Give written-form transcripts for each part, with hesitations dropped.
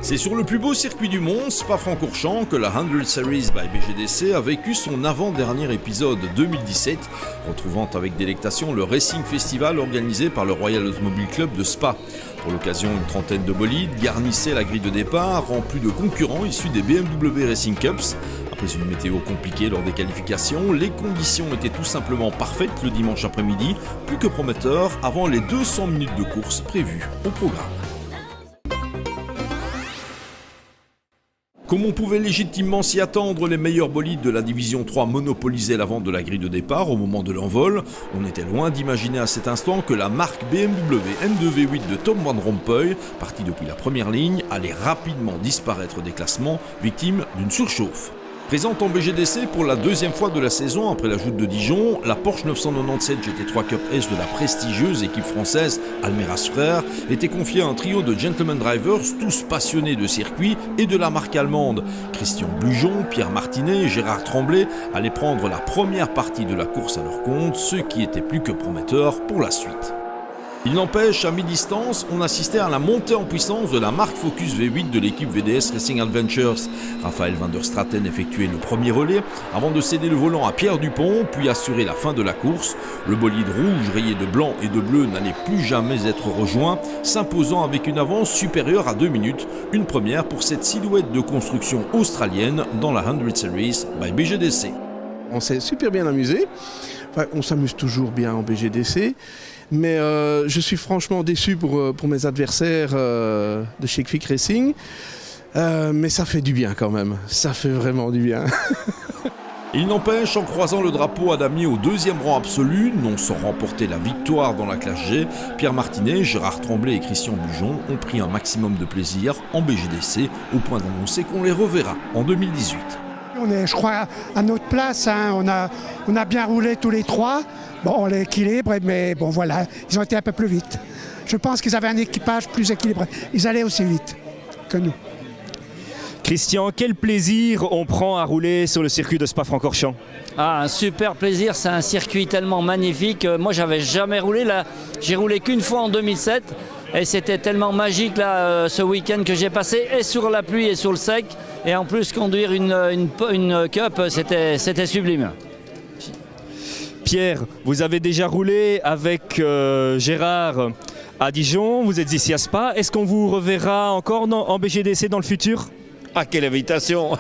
C'est sur le plus beau circuit du monde, Spa-Francorchamps, que la 100 Series by BGDC a vécu son avant-dernier épisode 2017, retrouvant avec délectation le Racing Festival organisé par le Royal Automobile Club de Spa. Pour l'occasion, une trentaine de bolides garnissaient la grille de départ, remplie de concurrents issus des BMW Racing Cups. Après une météo compliquée lors des qualifications, les conditions étaient tout simplement parfaites le dimanche après-midi, plus que prometteur avant les 200 minutes de course prévues au programme. Comme on pouvait légitimement s'y attendre, les meilleurs bolides de la division 3 monopolisaient la vente de la grille de départ au moment de l'envol. On était loin d'imaginer à cet instant que la marque BMW M2V8 de Tom Van Rompuy, partie depuis la première ligne, allait rapidement disparaître des classements, victime d'une surchauffe. Présente en BGDC pour la deuxième fois de la saison après la joute de Dijon, la Porsche 997 GT3 Cup S de la prestigieuse équipe française Almeras Frères était confiée à un trio de gentlemen drivers tous passionnés de circuit et de la marque allemande. Christian Bujon, Pierre Martinet et Gérard Tremblay allaient prendre la première partie de la course à leur compte, ce qui était plus que prometteur pour la suite. Il n'empêche, à mi-distance, on assistait à la montée en puissance de la marque Focus V8 de l'équipe VDS Racing Adventures. Raphaël van der Straten effectuait le premier relais avant de céder le volant à Pierre Dupont, puis assurer la fin de la course. Le bolide rouge rayé de blanc et de bleu n'allait plus jamais être rejoint, s'imposant avec une avance supérieure à 2 minutes, une première pour cette silhouette de construction australienne dans la 100 Series by BGDC. On s'est super bien amusé, enfin, on s'amuse toujours bien en BGDC. Mais je suis franchement déçu pour mes adversaires de chez Quick Racing. Mais ça fait du bien quand même, ça fait vraiment du bien. Il n'empêche, en croisant le drapeau à damier au deuxième rang absolu, non sans remporter la victoire dans la classe G, Pierre Martinet, Gérard Tremblay et Christian Bujon ont pris un maximum de plaisir en BGDC, au point d'annoncer qu'on les reverra en 2018. On est, je crois, à notre place, hein. On a bien roulé tous les trois. Bon, l'équilibre, mais bon voilà, ils ont été un peu plus vite. Je pense qu'ils avaient un équipage plus équilibré. Ils allaient aussi vite que nous. Christian, quel plaisir on prend à rouler sur le circuit de Spa-Francorchamps? Ah, un super plaisir, c'est un circuit tellement magnifique. Moi, j'avais jamais roulé là. J'ai roulé qu'une fois en 2007 et c'était tellement magique là ce week-end que j'ai passé et sur la pluie et sur le sec. Et en plus, conduire une Cup, c'était sublime. Pierre, vous avez déjà roulé avec Gérard à Dijon, vous êtes ici à Spa. Est-ce qu'on vous reverra encore en BGDC dans le futur? Ah, quelle invitation!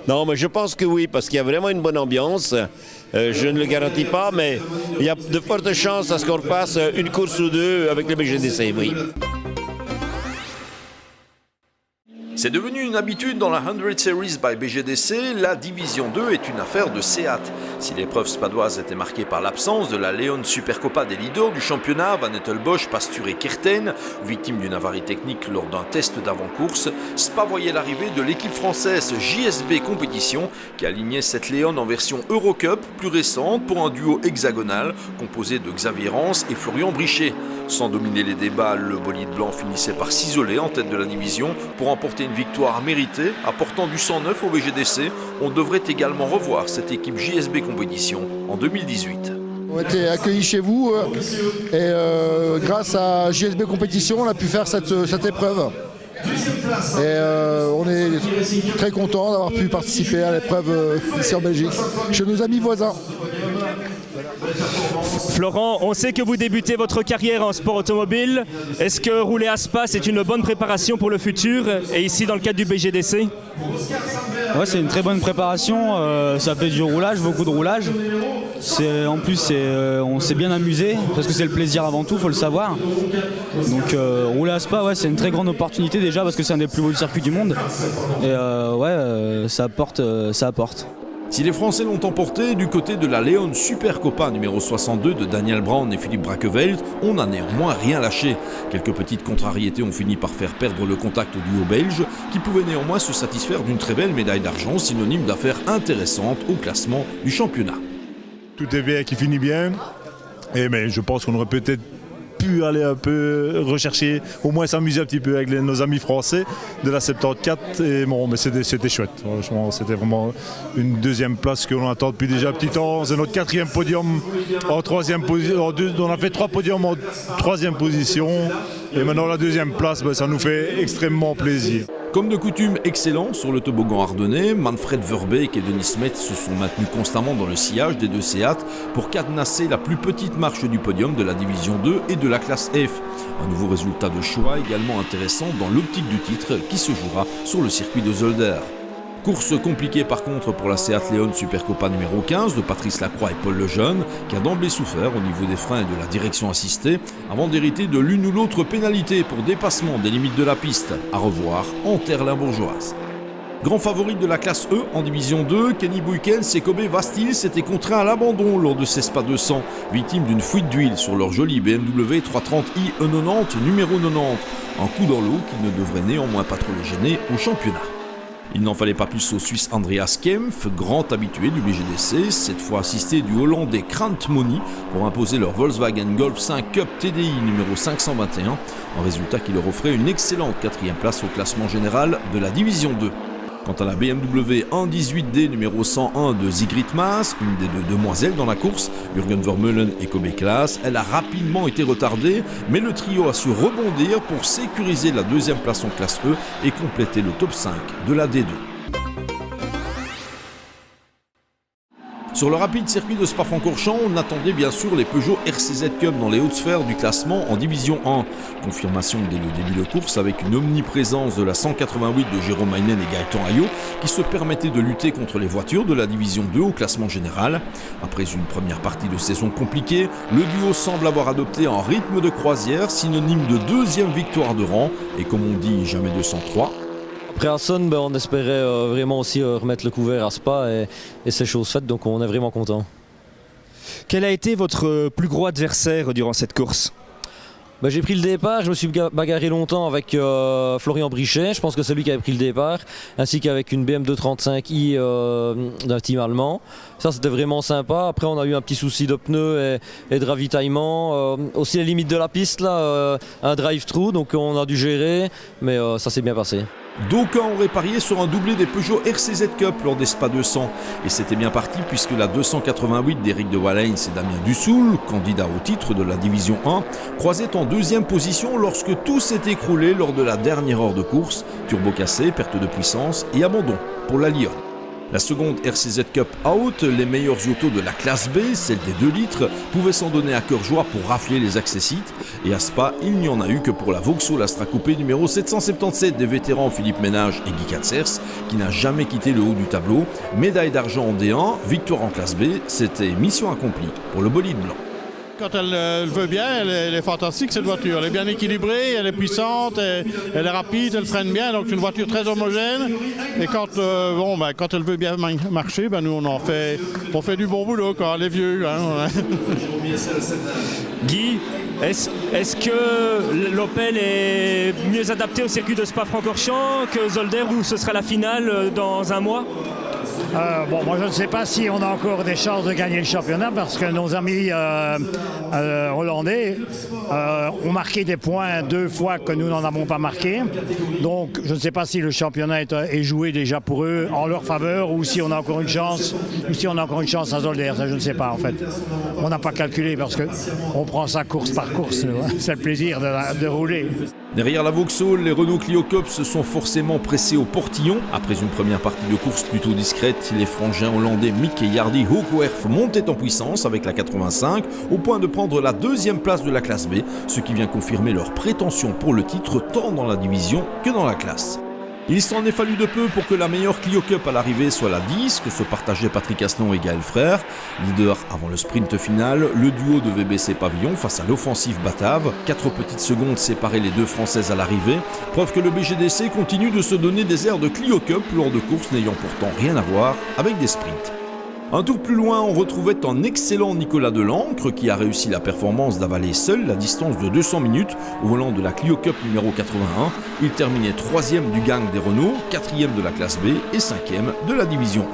Non, mais je pense que oui, parce qu'il y a vraiment une bonne ambiance. Je ne le garantis pas, mais il y a de fortes chances à ce qu'on repasse une course ou deux avec le BGDC, oui. C'est devenu une habitude dans la 100 Series by BGDC, la Division 2 est une affaire de Seat. Si l'épreuve spadoise était marquée par l'absence de la Leon Supercopa des leaders du championnat, Van Ettelbosch, Pasture et Kirten, victime d'une avarie technique lors d'un test d'avant-course, Spa voyait l'arrivée de l'équipe française JSB Compétition qui alignait cette Leon en version Eurocup plus récente pour un duo hexagonal composé de Xavier Rance et Florian Brichet. Sans dominer les débats, le bolide blanc finissait par s'isoler en tête de la division pour remporter une victoire méritée, apportant du sang neuf au BGDC. On devrait également revoir cette équipe JSB Compétition en 2018. On a été accueillis chez vous et grâce à JSB Compétition, on a pu faire cette épreuve. Et on est très content d'avoir pu participer à l'épreuve ici en Belgique, chez nos amis voisins. Florent, on sait que vous débutez votre carrière en sport automobile. Est-ce que rouler à Spa, c'est une bonne préparation pour le futur et ici dans le cadre du BGDC? Ouais, c'est une très bonne préparation. Ça fait du roulage, beaucoup de roulage. En plus, on s'est bien amusé parce que c'est le plaisir avant tout, il faut le savoir. Donc rouler à Spa, ouais, c'est une très grande opportunité déjà parce que c'est un des plus beaux circuits du monde. Et ça apporte. Si les Français l'ont emporté, du côté de la Leon Supercopa numéro 62 de Daniel Brown et Philippe Braqueveld, on n'a néanmoins rien lâché. Quelques petites contrariétés ont fini par faire perdre le contact au duo belge, qui pouvait néanmoins se satisfaire d'une très belle médaille d'argent, synonyme d'affaires intéressantes au classement du championnat. Tout est bien qui finit bien, mais je pense qu'on aurait peut-être pu aller un peu rechercher, au moins s'amuser un petit peu avec nos amis français de la 74. Et bon, mais c'était chouette. Franchement, c'était vraiment une deuxième place que l'on attend depuis déjà un petit temps. C'est notre 4e podium en 3e position. On a fait 3 podiums en 3e position. Et maintenant la 2e place, ça nous fait extrêmement plaisir. Comme de coutume, excellent sur le toboggan ardennais, Manfred Verbeek et Denis Metz se sont maintenus constamment dans le sillage des deux Seat pour cadenasser la plus petite marche du podium de la division 2 et de la classe F. Un nouveau résultat de choix également intéressant dans l'optique du titre qui se jouera sur le circuit de Zolder. Course compliquée par contre pour la Seat Leon Supercopa numéro 15 de Patrice Lacroix et Paul Lejeune, qui a d'emblée souffert au niveau des freins et de la direction assistée, avant d'hériter de l'une ou l'autre pénalité pour dépassement des limites de la piste, à revoir en terre limbourgeoise. Grand favori de la classe E en division 2, Kenny Buykens et Kobe Vastil s'étaient contraints à l'abandon lors de ces Spa 200, victimes d'une fuite d'huile sur leur jolie BMW 330i E90 numéro 90, un coup dans l'eau qui ne devrait néanmoins pas trop les gêner au championnat. Il n'en fallait pas plus au Suisse Andreas Kempf, grand habitué du BGDC, cette fois assisté du Hollandais Krant Moni pour imposer leur Volkswagen Golf 5 Cup TDI numéro 521, un résultat qui leur offrait une excellente 4e place au classement général de la division 2. Quant à la BMW 118D numéro 101 de Sigrid Maas, une des deux demoiselles dans la course, Jürgen Vermeulen et Kobe Klaas, elle a rapidement été retardée, mais le trio a su rebondir pour sécuriser la 2e place en classe E et compléter le top 5 de la D2. Sur le rapide circuit de Spa-Francorchamps, on attendait bien sûr les Peugeot RCZ Cup dans les hautes sphères du classement en division 1. Confirmation dès le début de course avec une omniprésence de la 188 de Jérôme Heinen et Gaëtan Ayot qui se permettait de lutter contre les voitures de la division 2 au classement général. Après une première partie de saison compliquée, le duo semble avoir adopté un rythme de croisière synonyme de 2e victoire de rang et comme on dit jamais 203. Après Hasson, on espérait vraiment aussi remettre le couvert à Spa et c'est chose faite, donc on est vraiment content. Quel a été votre plus gros adversaire durant cette course ? J'ai pris le départ, je me suis bagarré longtemps avec Florian Brichet, je pense que c'est lui qui avait pris le départ, ainsi qu'avec une BMW 235i d'un team allemand. Ça c'était vraiment sympa. Après on a eu un petit souci de pneus et de ravitaillement, aussi les limites de la piste, là, un drive-through, donc on a dû gérer, mais ça s'est bien passé. D'aucuns auraient parié sur un doublé des Peugeot RCZ Cup lors des Spa 200 et c'était bien parti puisque la 288 d'Éric de Wallens et Damien Dussoul, candidat au titre de la division 1, croisait en 2e position lorsque tout s'est écroulé lors de la dernière heure de course, turbo cassé, perte de puissance et abandon pour la Lyon. La seconde RCZ Cup out, les meilleurs autos de la classe B, celle des 2 litres, pouvaient s'en donner à cœur joie pour rafler les accessites. Et à Spa, il n'y en a eu que pour la Vauxhall Astra Coupé numéro 777 des vétérans Philippe Ménage et Guy Katzers, qui n'a jamais quitté le haut du tableau. Médaille d'argent en D1, victoire en classe B, c'était mission accomplie pour le bolide blanc. Quand elle veut bien, elle est fantastique cette voiture. Elle est bien équilibrée, elle est puissante, elle est rapide, elle freine bien. Donc c'est une voiture très homogène. Et quand elle veut bien marcher, nous on fait du bon boulot, quoi, les vieux. Hein. Guy, est-ce que l'Opel est mieux adapté au circuit de Spa-Francorchamps que Zolder où ce sera la finale dans un mois ? Moi je ne sais pas si on a encore des chances de gagner le championnat parce que nos amis hollandais ont marqué des points 2 fois que nous n'en avons pas marqué. Donc je ne sais pas si le championnat est joué déjà pour eux en leur faveur ou si on a encore une chance à Zolder. Ça je ne sais pas en fait. On n'a pas calculé parce qu'on prend ça course par course. C'est le plaisir de rouler. Derrière la Vauxhall, les Renault Clio Cup se sont forcément pressés au portillon. Après une première partie de course plutôt discrète, les frangins hollandais Mick et Jardy Hoogwerf montaient en puissance avec la 85 au point de prendre la 2e place de la classe B, ce qui vient confirmer leur prétention pour le titre tant dans la division que dans la classe. Il s'en est fallu de peu pour que la meilleure Clio Cup à l'arrivée soit la 10, que se partageaient Patrick Asselin et Gaël Frère. Leader avant le sprint final, le duo devait baisser pavillon face à l'offensive batave. 4 petites secondes séparaient les 2 Françaises à l'arrivée. Preuve que le BGDC continue de se donner des airs de Clio Cup lors de courses n'ayant pourtant rien à voir avec des sprints. Un tour plus loin, on retrouvait un excellent Nicolas Delancre qui a réussi la performance d'avaler seul la distance de 200 minutes au volant de la Clio Cup numéro 81. Il terminait 3e du gang des Renault, 4e de la classe B et 5e de la division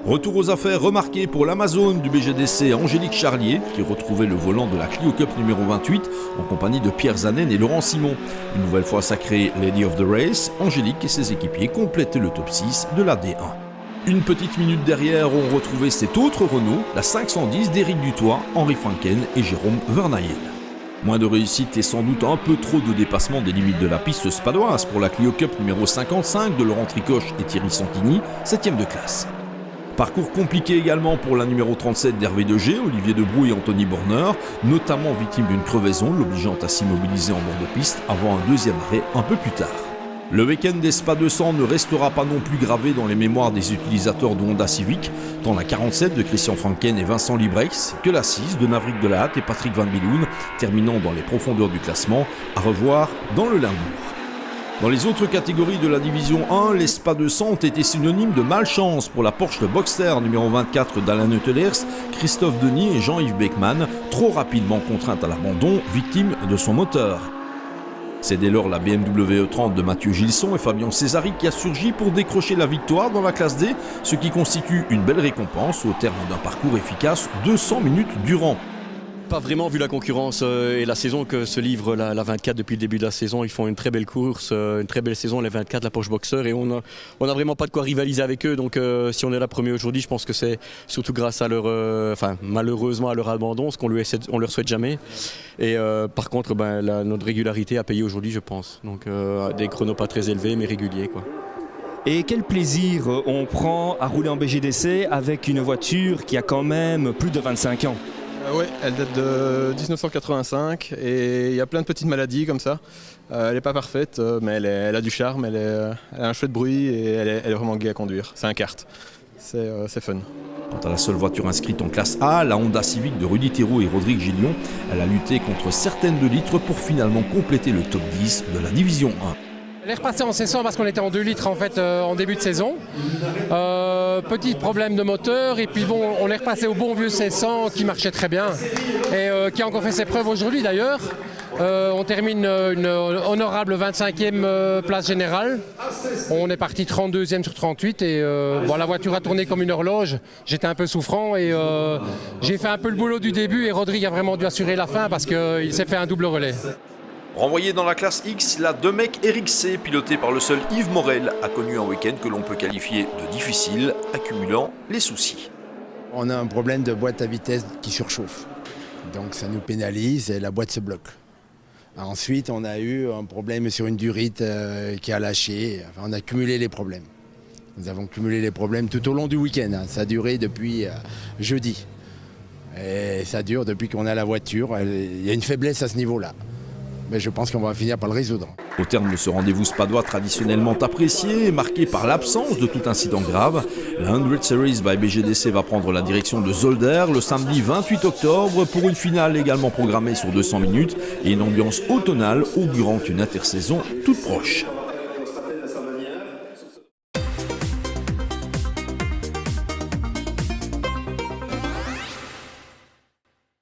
1. Retour aux affaires remarqué pour l'Amazone du BGDC Angélique Charlier qui retrouvait le volant de la Clio Cup numéro 28 en compagnie de Pierre Zanen et Laurent Simon. Une nouvelle fois sacrée Lady of the Race, Angélique et ses équipiers complétaient le top 6 de la D1. Une petite minute derrière, on retrouvait cet autre Renault, la 510 d'Éric Dutoit, Henri Franken et Jérôme Vernayen. Moins de réussite et sans doute un peu trop de dépassement des limites de la piste spadoise pour la Clio Cup numéro 55 de Laurent Tricoche et Thierry Santini, 7e de classe. Parcours compliqué également pour la numéro 37 d'Hervé Degé, Olivier Debroux et Anthony Borner, notamment victime d'une crevaison l'obligeant à s'immobiliser en bord de piste avant un deuxième arrêt un peu plus tard. Le week-end des Spa 200 ne restera pas non plus gravé dans les mémoires des utilisateurs de Honda Civic, tant la 47 de Christian Franken et Vincent Librex que la 6 de Maverick Delahatte et Patrick Van Biloen, terminant dans les profondeurs du classement, à revoir dans le Limbourg. Dans les autres catégories de la division 1, les Spa 200 ont été synonymes de malchance pour la Porsche Boxster numéro 24 d'Alain Neutelers, Christophe Denis et Jean-Yves Beckmann, trop rapidement contrainte à l'abandon, victime de son moteur. C'est dès lors la BMW E30 de Mathieu Gilson et Fabien Césari qui a surgi pour décrocher la victoire dans la classe D, ce qui constitue une belle récompense au terme d'un parcours efficace 200 minutes durant. Pas vraiment vu la concurrence et la saison que se livre la 24 depuis le début de la saison. Ils font une très belle course, une très belle saison, les 24, la Porsche Boxer, et on a vraiment pas de quoi rivaliser avec eux. Donc si on est là premier aujourd'hui, je pense que c'est surtout grâce à leur, malheureusement à leur abandon, ce qu'on leur souhaite jamais. Et par contre, notre régularité a payé aujourd'hui, je pense. Donc des chronos pas très élevés, mais réguliers, quoi. Et quel plaisir on prend à rouler en BGDC avec une voiture qui a quand même plus de 25 ans. Oui, elle date de 1985 et il y a plein de petites maladies comme ça. Elle n'est pas parfaite, mais elle a du charme, elle a un chouette bruit et elle est vraiment gaie à conduire. C'est un kart, c'est fun. Quant à la seule voiture inscrite en classe A, la Honda Civic de Rudy Thérault et Rodrigue Gillion, elle a lutté contre certaines de litres pour finalement compléter le top 10 de la division 1. Elle est repassée en 600 parce qu'on était en 2 litres en fait en début de saison. Petit problème de moteur et puis bon, on est repassé au bon vieux 600 qui marchait très bien et qui a encore fait ses preuves aujourd'hui d'ailleurs. On termine une honorable 25e place générale. On est parti 32e sur 38 et la voiture a tourné comme une horloge. J'étais un peu souffrant et j'ai fait un peu le boulot du début et Rodrigue a vraiment dû assurer la fin parce qu'il s'est fait un double relais. Renvoyé dans la classe X, la Demec Eric C, pilotée par le seul Yves Morel, a connu un week-end que l'on peut qualifier de difficile, accumulant les soucis. On a un problème de boîte à vitesse qui surchauffe, donc ça nous pénalise et la boîte se bloque. Ensuite, on a eu un problème sur une durite qui a lâché, on a cumulé les problèmes. Nous avons cumulé les problèmes tout au long du week-end, ça a duré depuis jeudi. Et ça dure depuis qu'on a la voiture, il y a une faiblesse à ce niveau-là. Mais je pense qu'on va finir par le résoudre. Au terme de ce rendez-vous spadois traditionnellement apprécié et marqué par l'absence de tout incident grave, la 100 Series by BGDC va prendre la direction de Zolder le samedi 28 octobre pour une finale également programmée sur 200 minutes et une ambiance automnale augurant une intersaison toute proche.